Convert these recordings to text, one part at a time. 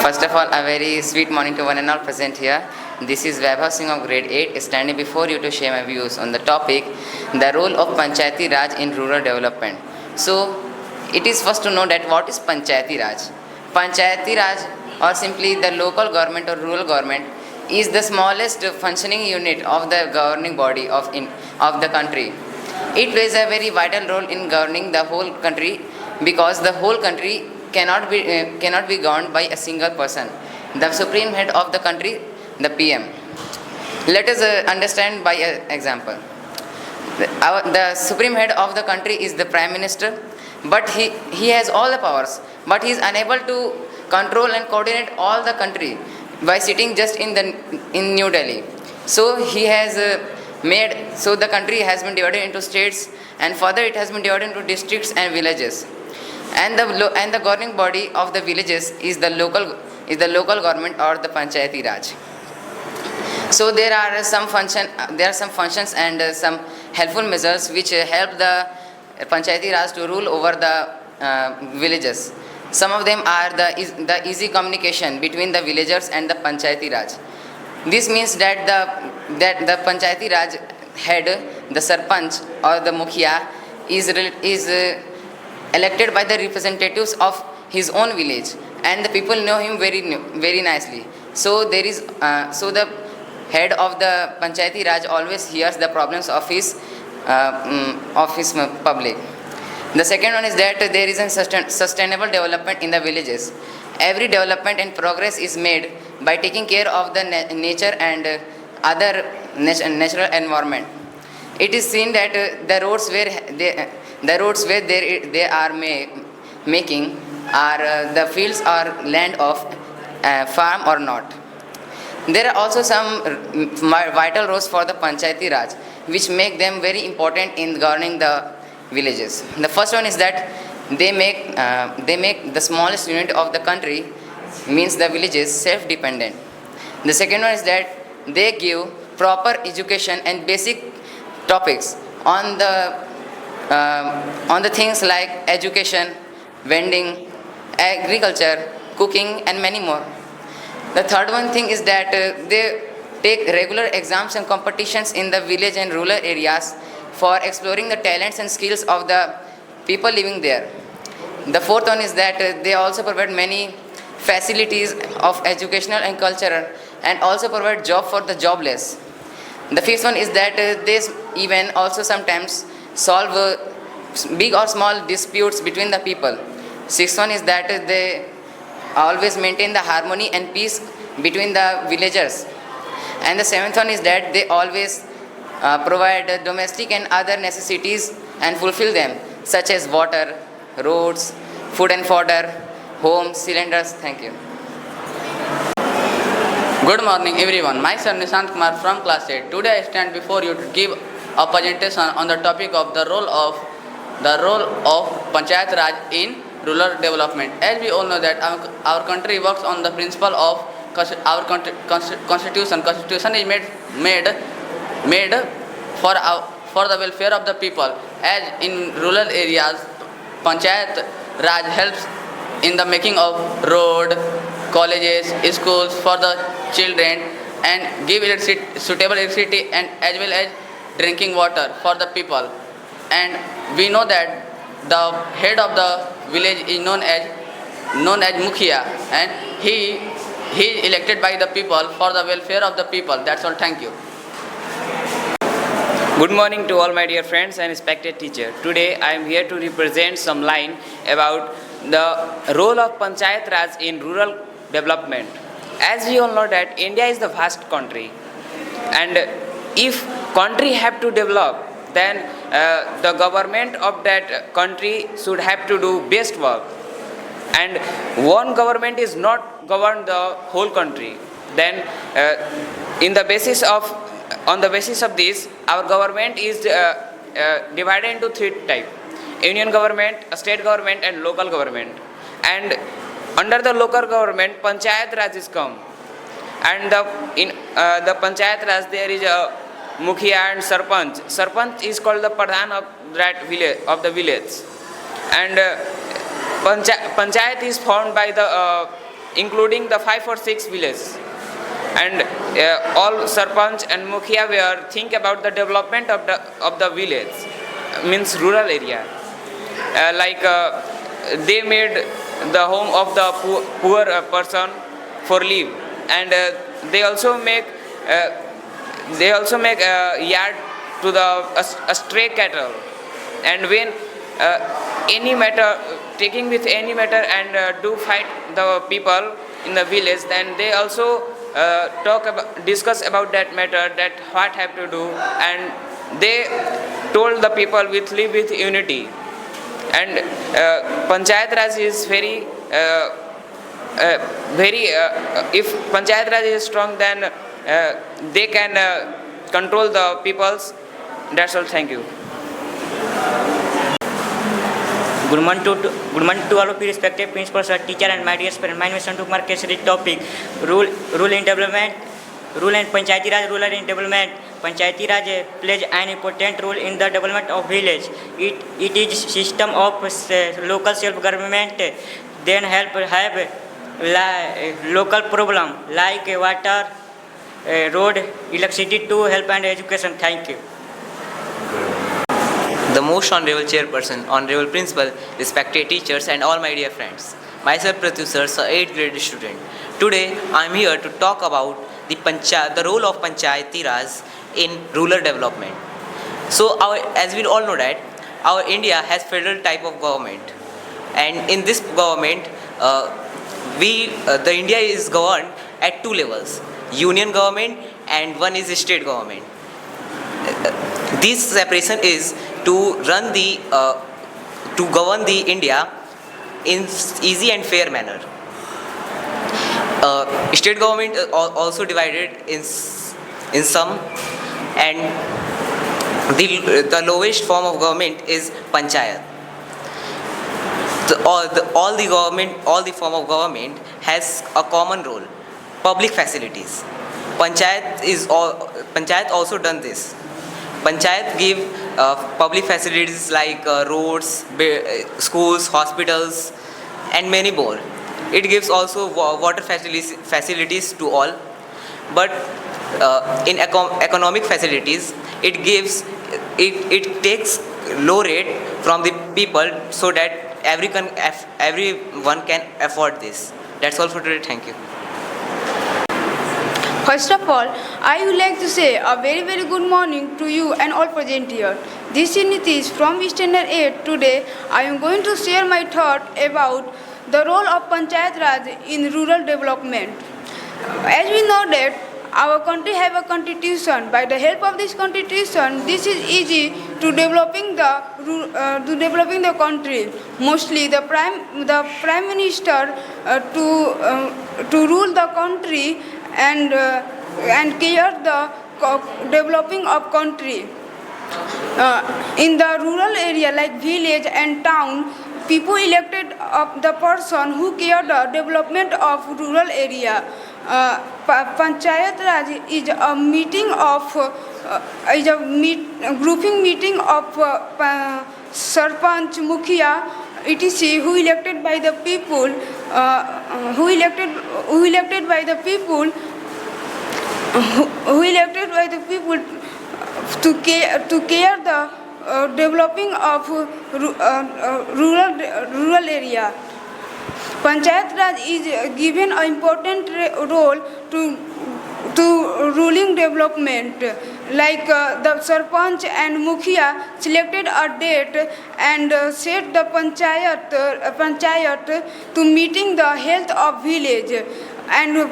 First of all, a very sweet morning to one and all present here. This is Vaibhav Singh of grade 8 standing before you to share my views on the topic, the role of Panchayati Raj in rural development. So, it is first to know that what is Panchayati Raj. Panchayati Raj, or simply the local government or rural government, is the smallest functioning unit of the governing body of the country. It plays a very vital role in governing the whole country because the whole country cannot be governed by a single person. The supreme head of the country, the PM. Let us understand by an example. The supreme head of the country is the Prime Minister, but he has all the powers, but he is unable to control and coordinate all the country by sitting just in New Delhi. So he has the country has been divided into states, and further it has been divided into districts and villages. And the governing body of the villages is the local government or the Panchayati Raj. So there are some functions and some helpful measures which help the Panchayati Raj to rule over the villages. Some of them are the easy communication between the villagers and the Panchayati Raj. This means that the Panchayati Raj head, the Sarpanch or the Mukhiya, is elected by the representatives of his own village, and the people know him very nicely. So the head of the Panchayati Raj always hears the problems of his public. The second one is that there is a sustainable development in the villages. Every development and progress is made by taking care of the nature and other natural environment. It is seen that the roads where they are making are the fields or land of farm or not. There are also some vital roles for the Panchayati Raj which make them very important in governing the villages. The first one is that they make the smallest unit of the country, means the villages, self-dependent. The second one is that they give proper education and basic topics on the things like education, vending, agriculture, cooking, and many more. The third one thing is that they take regular exams and competitions in the village and rural areas for exploring the talents and skills of the people living there. The fourth one is that they also provide many facilities of educational and cultural, and also provide job for the jobless. The fifth one is that they even also sometimes solve big or small disputes between the people. Sixth one is that they always maintain the harmony and peace between the villagers. And the seventh one is that they always provide domestic and other necessities and fulfill them, such as water, roads, food and fodder, homes, cylinders. Thank you. Good morning everyone. Myself Nishant Kumar from class 8. Today I stand before you to give a presentation on the topic of the role of Panchayat Raj in rural development. As we all know that our country works on the principle of our constitution. Constitution is made for the welfare of the people. As in rural areas, Panchayat Raj helps in the making of road, colleges, schools for the children, and give suitable electricity and as well as drinking water for the people. And we know that the head of the village is known as Mukhiya, and he is elected by the people for the welfare of the people. That's all. Thank you. Good morning to all my dear friends and respected teacher. Today I am here to represent some line about the role of Panchayat Raj in rural development. As we all know that India is the vast country, and if country have to develop, then the government of that country should have to do best work. And one government is not govern the whole country. Then on the basis of this, our government is divided into three types: union government, state government, and local government. And under the local government, Panchayat Raj is come. And in the Panchayat Raj, there is a Mukhiya and Sarpanch. Sarpanch is called the Pradhan of that village, of the village. And Panchayat is formed by the including the 5 or 6 villages. And all Sarpanch and Mukhia were think about the development of the village, means rural area. They made the home of the poor person for live, and they also make a yard to the a stray cattle. And when any matter taking with any matter and do fight the people in the village, then they also discuss about that matter, that what have to do, and they told the people with live with unity. And Panchayat Raj is very if Panchayat Raj is strong, then they can control the peoples. That's all. Thank you. Good morning to all of you respected principals, teacher and my dear students. My name is Santu Kumar Kesari. Topic rule in development, rule and Panchayati Raj, rural in development. Panchayati Raj plays an important role in the development of village. It is system of local self-government. Then have local problem like water, road, electricity to help and education. Thank you. The most honorable chairperson, honorable principal, respected teachers and all my dear friends. Myself Pratyu sir, a 8th grade student. Today I am here to talk about the role of Panchayati Raj in rural development. So as we all know that our India has federal type of government, and in this government the India is governed at 2 levels, union government and one is state government. This separation is to govern the India in easy and fair manner. State government also divided in some, and the lowest form of government is panchayat. All the form of government has a common role, public facilities. Panchayat also done this. Panchayat give public facilities like roads, schools, hospitals and many more. It gives also water facilities to all. But in economic facilities, it takes low rate from the people so that everyone can afford this. That's all for today. Thank you. First of all, I would like to say a very good morning to you and all present here. This is Nitish from Standard 8. Today, I am going to share my thought about the role of Panchayat Raj in rural development. As we know that our country have a constitution. By the help of this constitution, this is easy to developing the country. Mostly the prime minister to rule the country and care the developing of country. In the rural area like village and town, people elected the person who care the development of rural area. Panchayat Raj is a meeting of grouping meeting of Sarpanch, Mukhia, etc. who elected by the people, to care the developing of rural area. Panchayat Raj is given an important role to ruling development. Like the Sarpanch and Mukhia selected a date and set the panchayat to meeting the health of village and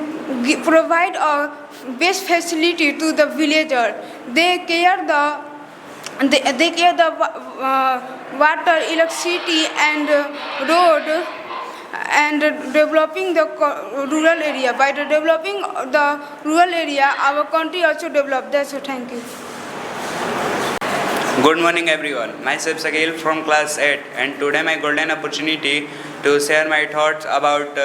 provide a best facility to the villager. They care the water, electricity and road and developing the rural area. By the developing the rural area, our country also developed. That's all. Thank you. Good morning everyone. Myself Sakil from class 8, and today my golden opportunity to share my thoughts about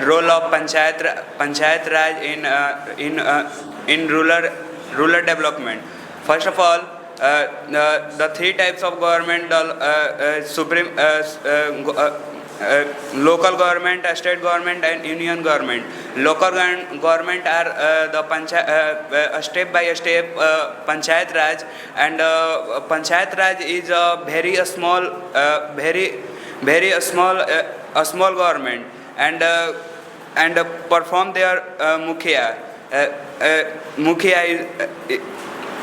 role of Panchayat Raj in rural development. First of all, the 3 types of government, local government, state government, and union government. Local government are the step by step Panchayat Raj, and Panchayat Raj is a a small government, and perform their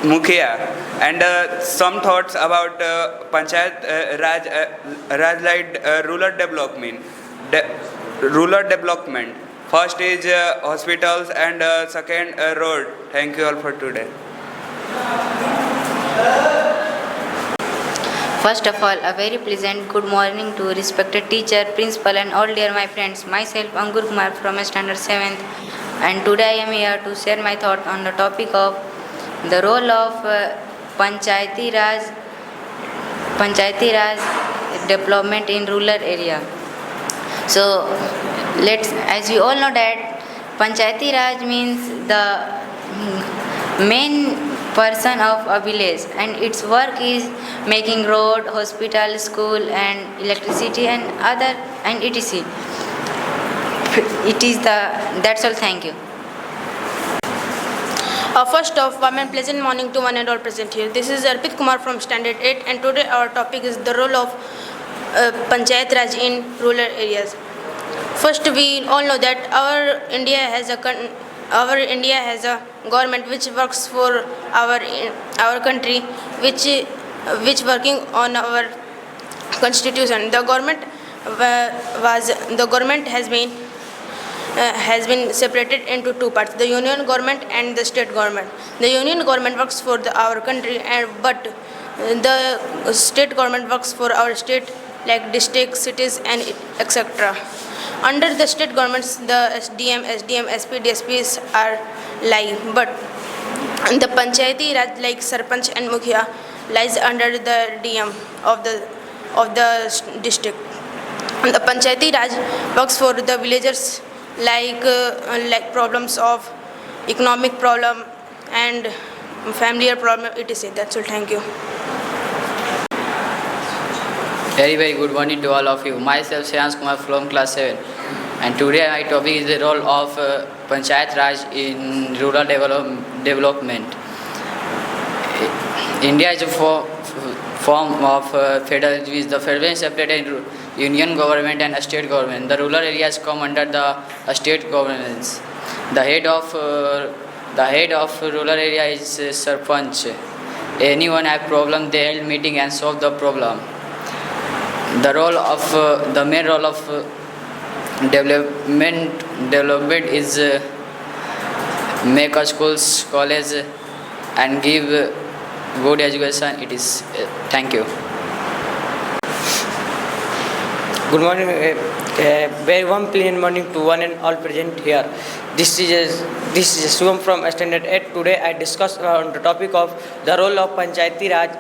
Mukhya, and some thoughts about Panchayat Raj like rural development. First is hospitals, and second road. Thank you all for today. First of all, a very pleasant good morning to respected teacher, principal and all dear my friends. Myself Ankur Kumar from standard 7th, and today I am here to share my thought on the topic of the role of Panchayati Raj development in rural area. So as we all know that Panchayati Raj means the main person of a village, and its work is making road, hospital, school and electricity and other and etc. That's all. Thank you. First off, warm and pleasant morning to one and all present here. This is Arpit Kumar from Standard 8, and today our topic is the role of Panchayat Raj in rural areas. First, we all know that our India has a government which works for our country, which working on our constitution. The government has been separated into two parts: the union government and the state government. The union government works for our country, but the state government works for our state, like districts, cities and etc. Under the state governments, the SDM, SP, DSPs are lying, but the Panchayati Raj like Sarpanch and Mukhya lies under the DM of the district. And the Panchayati Raj works for the villagers, like problems of economic problem and familiar problem, etc. That's all. Thank you. Very good morning to all of you. Myself Shreyans Kumar from class 7, and today my topic is the role of Panchayat Raj in rural development. India is a form of federalism, with the federal separated union government and state government. The rural areas come under the state governance. The head of rural area is Sarpanch. Anyone have problem, they held meeting and solve the problem. The main role of development is make a schools, college and give good education. It is thank you. Good morning, very warm pleasant morning to one and all present here. This is Shubham from Standard 8. Today I discuss on the topic of the role of Panchayati Raj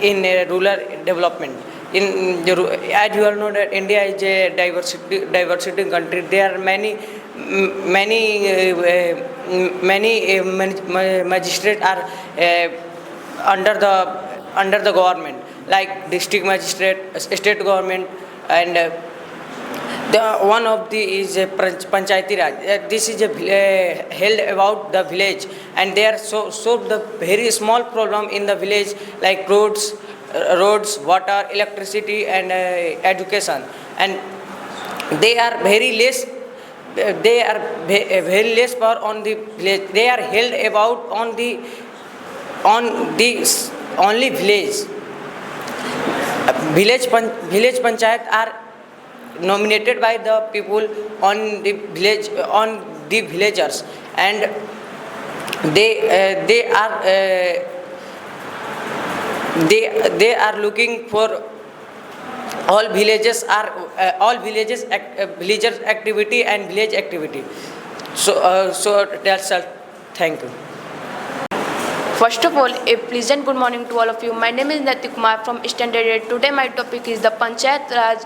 in rural development. As you all know that India is a diversity country. There are many magistrates are under the government, like district magistrate, state government, and one of the is Panchayati Raj. This is held about the village, and there so the very small problem in the village, like roads, water, electricity and education, and they are very less power on the village. They are held about on the only village. Village panchayat are nominated by the people on the villagers, and they are looking for all villagers activity and village activity. So that's all. Thank you. First of all, a pleasant good morning to all of you. My name is Nati Kumar from Standard 8. Today my topic is the Panchayat Raj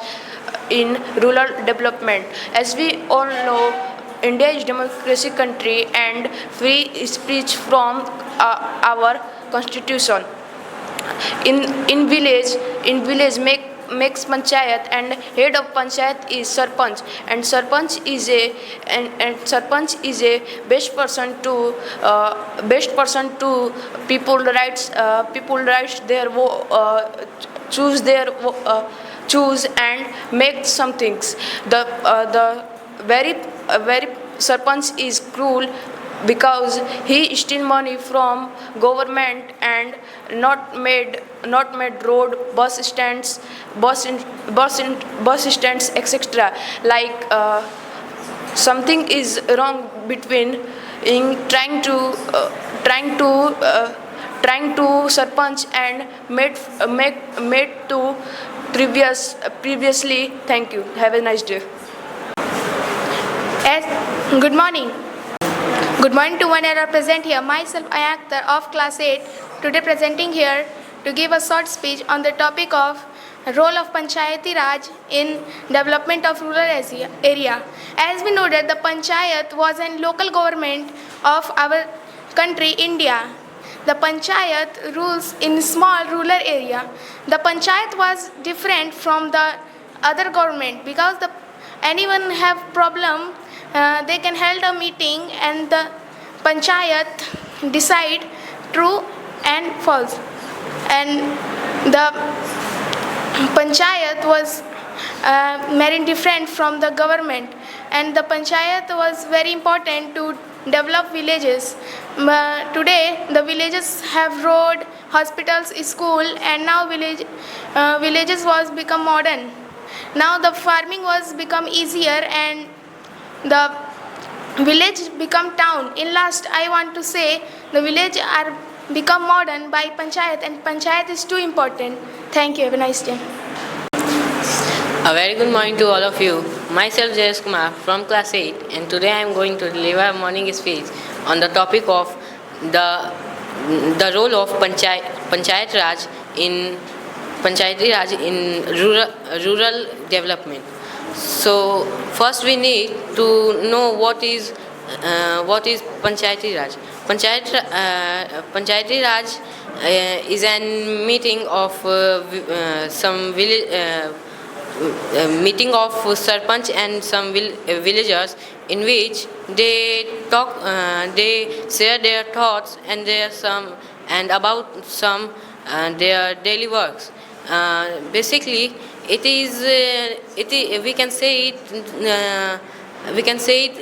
in rural development. As we all know, India is a democracy country and free speech from our constitution. In village makes panchayat, and head of panchayat is sarpanch, and sarpanch is a best person to people rights their choose and make some things. The very sarpanch is cruel because he steal money from government and not made road, bus stands, etc. Like something is wrong between in trying to sarpanch and made to previously. Thank you. Have a nice day. Good morning. Good morning to one and all present here. Myself, I am Akhtar of class 8, today presenting here to give a short speech on the topic of role of Panchayati Raj in development of rural area. As we know that the Panchayat was a local government of our country, India. The Panchayat rules in small rural area. The Panchayat was different from the other government because anyone have problem, they can hold a meeting and the panchayat decide true and false. And the panchayat was very different from the government, and the panchayat was very important to develop villages. Today the villages have road, hospitals, school, and now villages was become modern. Now the farming was become easier and the village become town. In last, I want to say the village are become modern by panchayat, and panchayat is too important. Thank you. Have a nice day. A very good morning to all of you. Myself Jayesh Kumar from class 8, and today I am going to deliver a morning speech on the topic of the role of Panchayati Raj in rural development. So first we need to know what is Panchayati Raj. Panchayati Raj is a meeting of meeting of sarpanch and some villagers, in which they talk, they share their thoughts and about their daily works. Basically, we can say it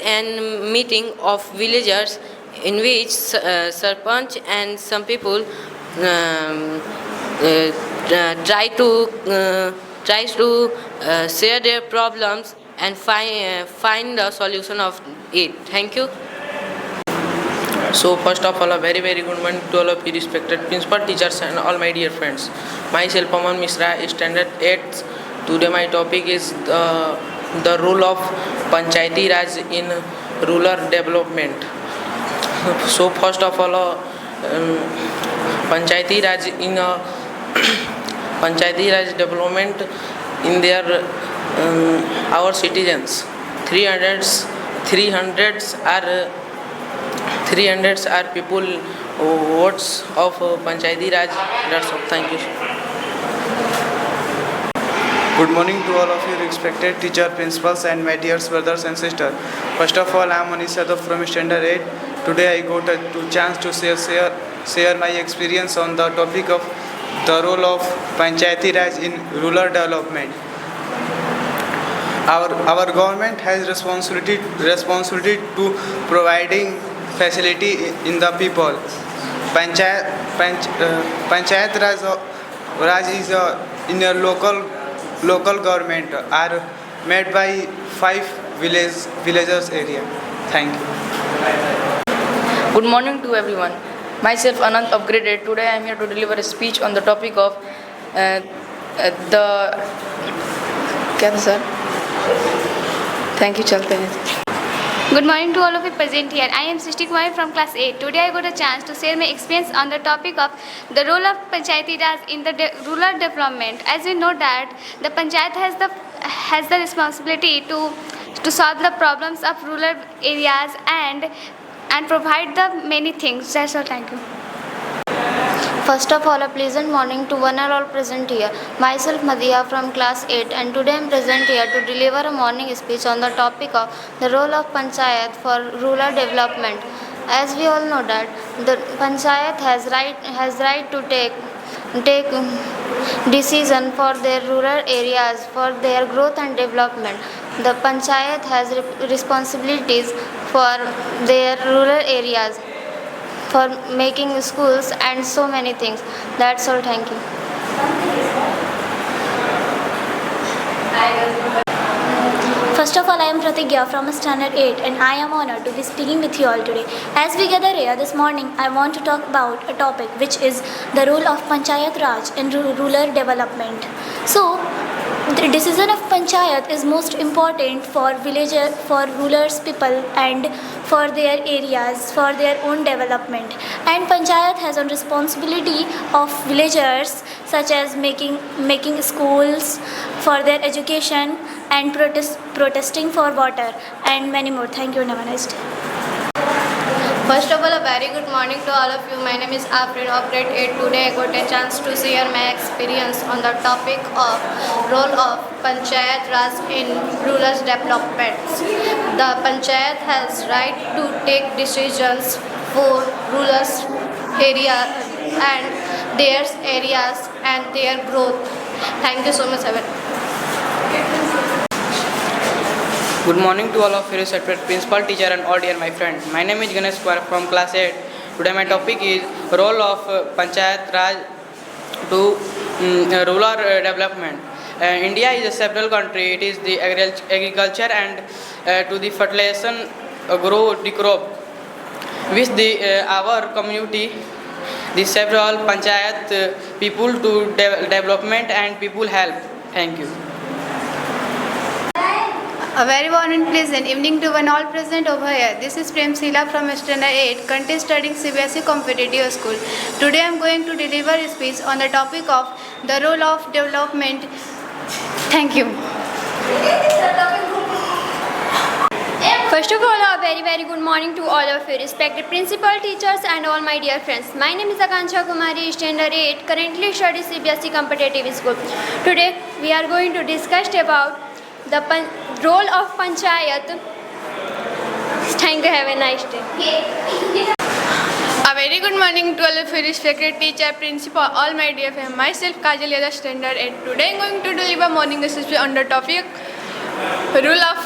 an meeting of villagers in which sarpanch and some people tries to share their problems and find a solution of it. Thank you. So first of all, a very very good morning to all of you respected principal, teachers and all my dear friends. Myself Aman Misra, standard 8. Today my topic is the role of Panchayati Raj in rural development. So first of all, Panchayati Raj in Panchayati Raj development in their our citizens. 300s are people votes of Panchayati Raj. That's all. Thank you. Good morning to all of you respected teacher, principals and my dear brothers and sisters. First of all, I am Manish Yadav from standard 8. Today I got a chance to share my experience on the topic of the role of Panchayati Raj in rural development. Our government has responsibility to providing facility in the people. Panchayat Raj is in a local government are made by 5 villages area. Thank you. Good morning to everyone. Myself Anant of grade 8. Today I am here to deliver a speech on the topic of Thank you. Chalte hain. Good morning to all of you present here. I am Srishti Kumari from class 8. Today I got a chance to share my experience on the topic of the role of Panchayati Raj in the rural development. As we know that the Panchayat has the responsibility to solve the problems of rural areas and provide the many things. That's all. Thank you. First of all, a pleasant morning to one and all present here. Myself Madhya from class 8 and today I am present here to deliver a morning speech on the topic of the role of Panchayat for rural development. As we all know that the Panchayat has right to take decision for their rural areas for their growth and development. The Panchayat has responsibilities for their rural areas, for making schools and so many things. That's all. Thank you. First of all, I am Pratigya from Standard 8 and I am honored to be speaking with you all today. As we gather here this morning, I want to talk about a topic which is the role of Panchayat Raj in rural development. So, the decision of Panchayat is most important for rural people and for their areas, for their own development. And Panchayat has a responsibility of villagers such as making schools for their education and protesting for water and many more. Thank you and have a nice day. First of all, a very good morning to all of you. My name is Afrin of grade 8. Today I got a chance to share my experience on the topic of role of Panchayat Raj in rural development. The Panchayat has right to take decisions for rural area and their areas and their growth. Thank you so much, Evan. Good morning to all of you, respected principal, teacher and all dear my friends. My name is Ganesh Kumar from class 8. Today my topic is role of Panchayat Raj to rural development. India is a several country. It is the agriculture and to the fertilization grow the crop. With our community, the several Panchayat people to development and people help. Thank you. A very warm and pleasant evening to one all present over here. This is Prem Sila from Standard 8, currently studying CBSE Competitive School. Today I am going to deliver a speech on the topic of the role of development. Thank you. First of all, a very good morning to all of you, respected principal, teachers and all my dear friends. My name is Akansha Kumari, Standard 8, currently studying CBSE Competitive School. Today we are going to discuss about the role of Panchayat. Thank you, have a nice day. A very good morning to all of you, respected teacher, principal, all my dear friends. Myself Kajal Yadav, Standard 8. Today I am going to deliver morning speech on the topic role of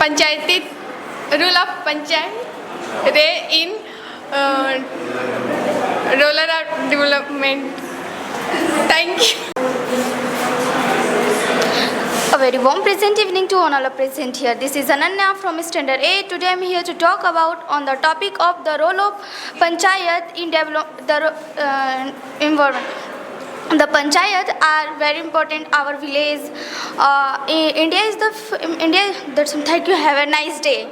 Panchayat in rural development. Thank you. A very warm present evening to all present here. This is Ananya from Standard 8. Today I am here to talk about on the topic of the role of Panchayat in the environment. The Panchayat are very important. Our village, India is That's thank you. Have a nice day.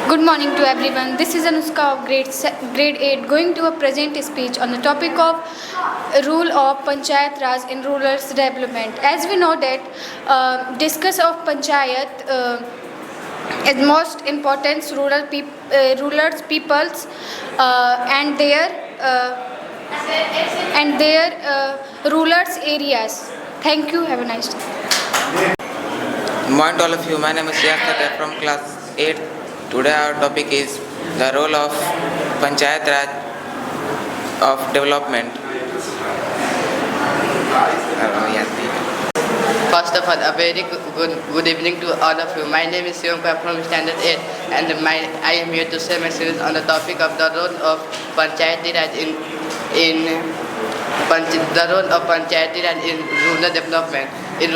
Good morning to everyone. This is Anushka of grade 8 going to a present speech on the topic of role of Panchayat Raj in rural development. As we know that discuss of Panchayat is most important rural peoples and their rural areas. Thank you. Have a nice day. Good morning to all of you. My name is Yasir from class 8. Today our topic is the role of Panchayat Raj of development. First of all, a very good evening to all of you. My name is Sivam from Standard 8 and I am here to share my experience on the topic of the role of Panchayat Raj in rural development. In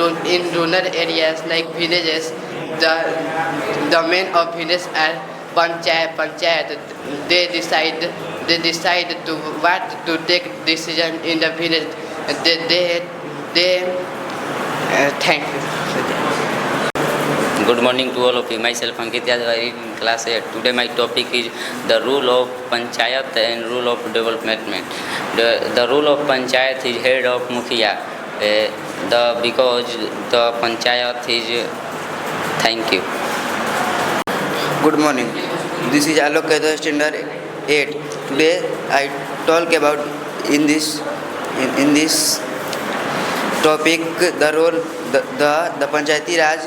rural areas like villages, the men of village are panchayat. They decide to what to take decision in the village. Thank you. Good morning to all of you. Myself Ankit Yadav in class 8. Today my topic is the role of Panchayat and role of development. The role of Panchayat is head of Mukhiya. Because the Panchayat is. Thank you. Good morning. This is Alok Yadav, Standard 8. today I talk about in this topic the role the Panchayati Raj,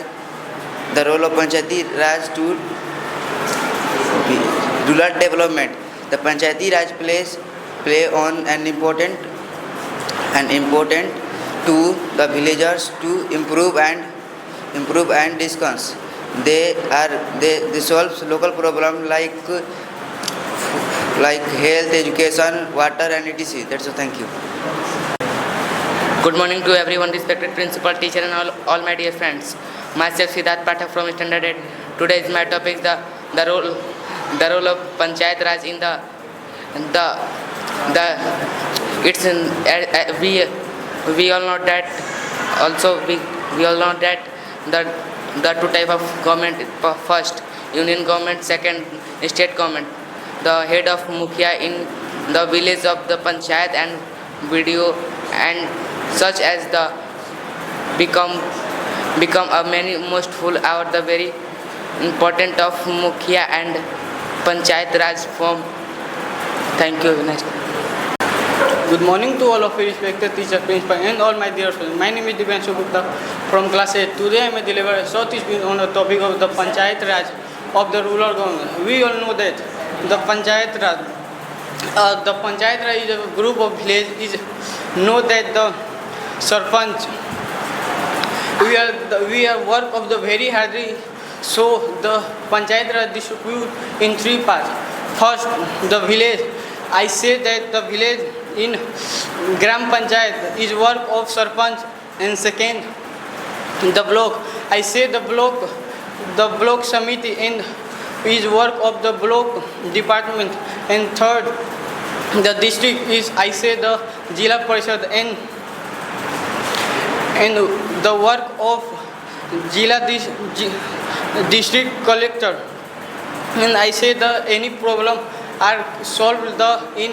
the role of Panchayati Raj to rural development. The Panchayati Raj play on an important to the villagers to improve and discuss. They solve local problem like health, education, water and etc. That's all. Thank you. Good morning to everyone, respected principal, teacher and all my dear friends. Myself Siddharth Pathak from Standard 8. Today is my topic the role of Panchayat Raj in it's in we all know that also we all know that the two type of government, first union government, second state government. The head of Mukhia in the village of the Panchayat and video and such as the become a many most full hour the very important of Mukhia and Panchayat Raj form. Thank you. Nice. Good morning to all of you, respected teacher, principal, and all my dear friends. My name is Divyanshu Gupta from class 8. Today I may deliver a short speech on the topic of the Panchayat Raj of the rural government. We all know that the Panchayat Raj is a group of villages. Know that the Sarpanch, we are work of the very hardly. So the Panchayat Raj distribute in three parts. First, the village. I say that the village in Gram Panchayat is work of Sarpanch, and second, the block. I say the block Samiti and is work of the block department, and third, the district is I say the Jila Parishad and the work of Jila district collector, and I say the any problem are solved in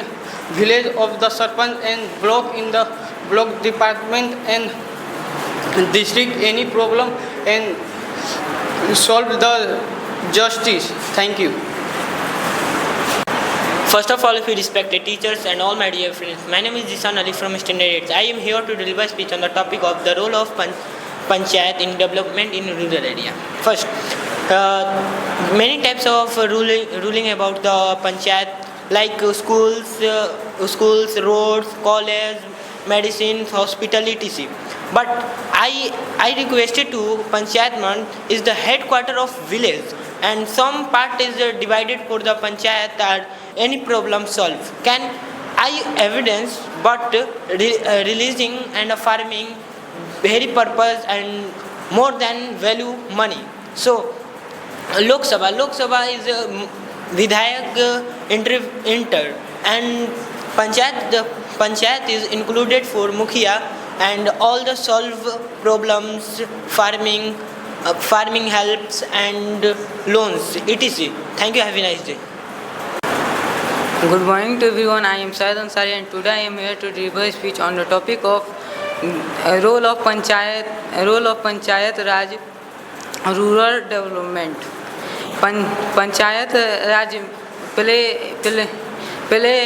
village of the Sarpanch and block in the block department and district any problem and solve the justice. Thank you. First of all, if you respected teachers and all my dear friends, my name is Zishan Ali from Standard 8. I am here to deliver a speech on the topic of the role of Panchayat in development in rural area. First, many types of ruling about the Panchayat, like schools, roads, college, medicines, hospital, etc. But I requested to Panchayat Mand is the headquarter of village, and some part is divided for the Panchayat that any problem solve. Can I evidence but releasing and farming very purpose and more than value money. So Lok Sabha is Vidhayak enter and Panchayat is included for Mukhia and all the solve problems, farming helps and loans, etc. Thank you. Have a nice day. Good morning to everyone. I am Syed Ansari and today I am here to deliver a speech on the topic of role of Panchayat Raj rural development. Panchayat Raj play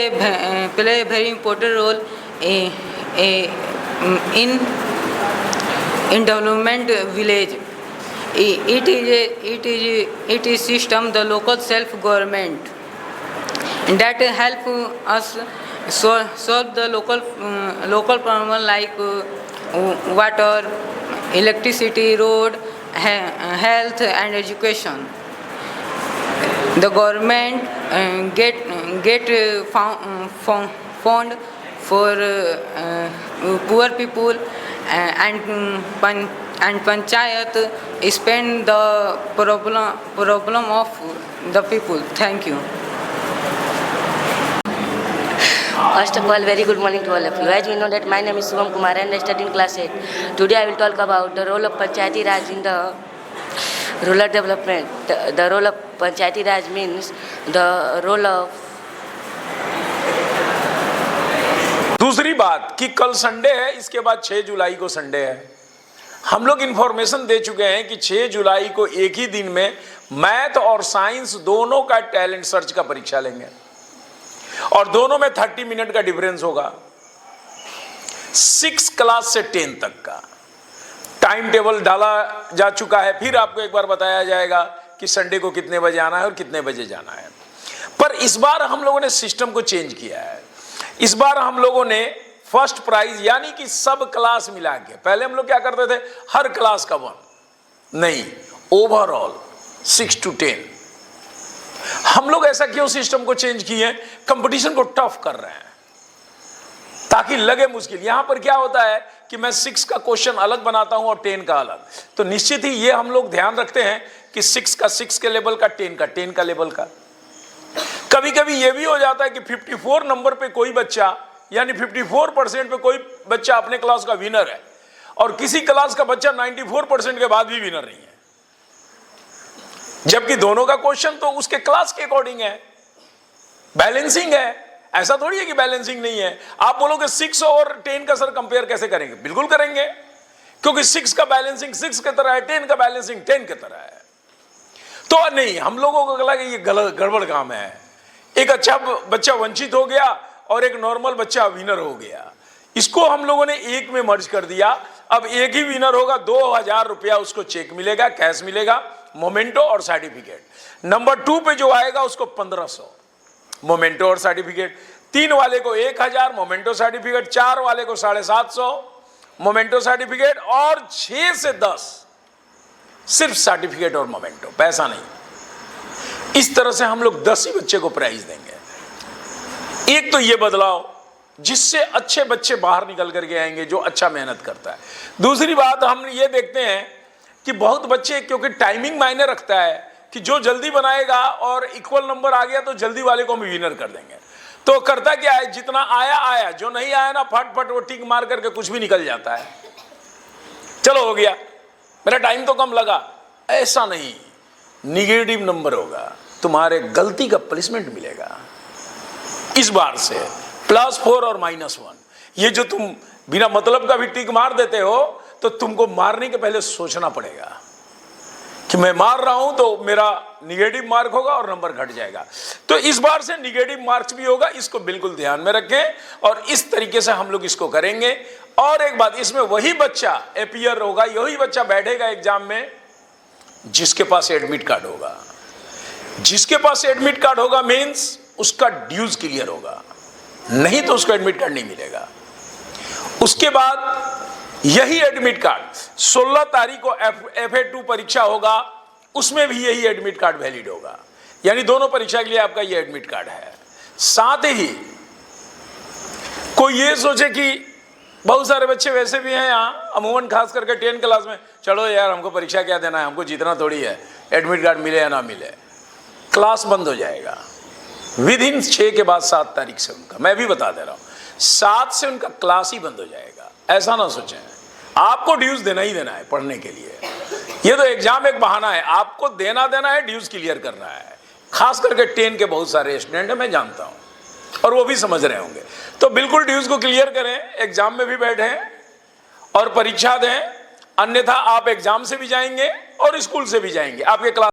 a very important role in development village. It is system the local self government that help us solve the local problem like water, electricity, road, health and education. The government get fund for poor people and Panchayat spend the problem of the people. Thank you. First of all, very good morning to all of you. As you know that my name is Subham Kumar and I study in class 8. Today I will talk about the role of Panchayati Raj in the rural development. The role of Panchayati Raj means the role of. दूसरी बात कि कल Sunday है, इसके बाद 6 जुलाई को Sunday है। हम लोग इन्फॉर्मेशन दे चुके हैं कि 6 जुलाई को एक ही दिन में मैथ और साइंस दोनों का टैलेंट सर्च का परीक्षा लेंगे और दोनों में 30 मिनट का डिफरेंस होगा। 6 क्लास से 10 तक का टाइम टेबल डाला जा चुका है, फिर आपको एक बार बताया जाएगा कि संडे को कितने बजे आना है और कितने बजे जाना है। पर इस बार हम लोगों ने सिस्टम को चेंज किया है। इस बार हम लोगों ने फर्स्ट प्राइज यानी कि सब क्लास मिला के, पहले हम लोग क्या करते थे हर क्लास का 1, नहीं, ओवरऑल 6 to 10। हम लोग ऐसा क्यों सिस्टम को चेंज किए हैं? कंपटीशन को टफ कर रहे हैं ताकि लगे मुश्किल। यहां पर क्या होता है कि मैं 6 का क्वेश्चन अलग बनाता हूं और 10 का अलग, तो निश्चित ही ये हम लोग ध्यान रखते हैं कि 6 का 6 के लेवल का, 10 का 10 का लेवल का। कभी कभी ये भी हो जाता है कि 54 नंबर पे कोई बच्चा यानी 54% पे कोई बच्चा अपने क्लास का विनर है और किसी क्लास का बच्चा 94% के बाद भी विनर नहीं है, जबकि दोनों का क्वेश्चन तो उसके क्लास के अकॉर्डिंग है, बैलेंसिंग है। ऐसा थोड़ी है कि बैलेंसिंग नहीं है। आप बोलोगे 6 और 10 का सर कंपेयर कैसे करेंगे? बिल्कुल करेंगे, क्योंकि 6 का बैलेंसिंग 6 की तरह है, 10 का बैलेंसिंग 10 की तरह है। तो नहीं, हम लोगों को लगा कि ये गड़बड़ काम है, एक अच्छा बच्चा वंचित हो गया और एक नॉर्मल बच्चा विनर हो गया। इसको हम लोगों ने एक में मर्ज कर दिया। अब एक ही विनर होगा, 2000 रुपया उसको चेक मिलेगा, कैश मिलेगा, मोमेंटो और सर्टिफिकेट। नंबर 2 पे जो आएगा उसको 1500 मोमेंटो और सर्टिफिकेट, 3 वाले को 1000 मोमेंटो सर्टिफिकेट, 4 वाले को 750 मोमेंटो सर्टिफिकेट और 6 से 10 सिर्फ सर्टिफिकेट और मोमेंटो, पैसा नहीं। इस तरह से हम लोग 10 ही बच्चे को प्राइज देंगे। एक तो ये बदलाव जिससे अच्छे बच्चे बाहर निकल करके आएंगे जो अच्छा मेहनत करता है। दूसरी बात हम ये देखते हैं कि बहुत बच्चे, क्योंकि टाइमिंग मायने रखता है कि जो जल्दी बनाएगा और इक्वल नंबर आ गया तो जल्दी वाले को हम विनर कर देंगे। तो करता क्या है, जितना आया आया, जो नहीं आया ना फट फट वो टिक मार करके कुछ भी निकल जाता है, चलो हो गया, मेरा टाइम तो कम लगा। ऐसा नहीं, निगेटिव नंबर होगा, तुम्हारे गलती का पनिशमेंट मिलेगा। इस बार से +4 और -1, ये जो तुम बिना मतलब का भी टिक मार देते हो तो तुमको मारने के पहले सोचना पड़ेगा कि मैं मार रहा हूं तो मेरा निगेटिव मार्क होगा और नंबर घट जाएगा। तो इस बार से निगेटिव मार्क्स भी होगा, इसको बिल्कुल ध्यान में रखें और इस तरीके से हम लोग इसको करेंगे। और एक बात, इसमें वही बच्चा अपीयर होगा, यही बच्चा बैठेगा एग्जाम में जिसके पास एडमिट कार्ड होगा। जिसके पास एडमिट कार्ड होगा मीन्स उसका ड्यूज क्लियर होगा, नहीं तो उसको एडमिट कार्ड नहीं मिलेगा। उसके बाद यही एडमिट कार्ड 16 तारीख को FA2 परीक्षा होगा, उसमें भी यही एडमिट कार्ड वैलिड होगा, यानी दोनों परीक्षा के लिए आपका ये एडमिट कार्ड है। साथ ही कोई ये सोचे कि बहुत सारे बच्चे वैसे भी हैं यहाँ, अमूमन खास करके 10 क्लास में, चलो यार हमको परीक्षा क्या देना है, हमको जीतना थोड़ी है, एडमिट कार्ड मिले या ना मिले। क्लास बंद हो जाएगा विदिन 6 के बाद 7 तारीख से उनका, मैं भी बता दे रहा हूँ, 7 से उनका क्लास ही बंद हो जाएगा। ऐसा ना सोचें, आपको ड्यूज देना ही देना है पढ़ने के लिए। ये तो एग्जाम एक बहाना है, आपको देना है, ड्यूज क्लियर करना है। खास करके 10 के बहुत सारे स्टूडेंट हैं, मैं जानता हूँ, और वो भी समझ रहे होंगे। तो बिल्कुल ड्यूज को क्लियर करें, एग्जाम में भी बैठें और परीक्षा दें, अन्यथा आप एग्जाम से भी जाएंगे और स्कूल से भी जाएंगे, आपके क्लास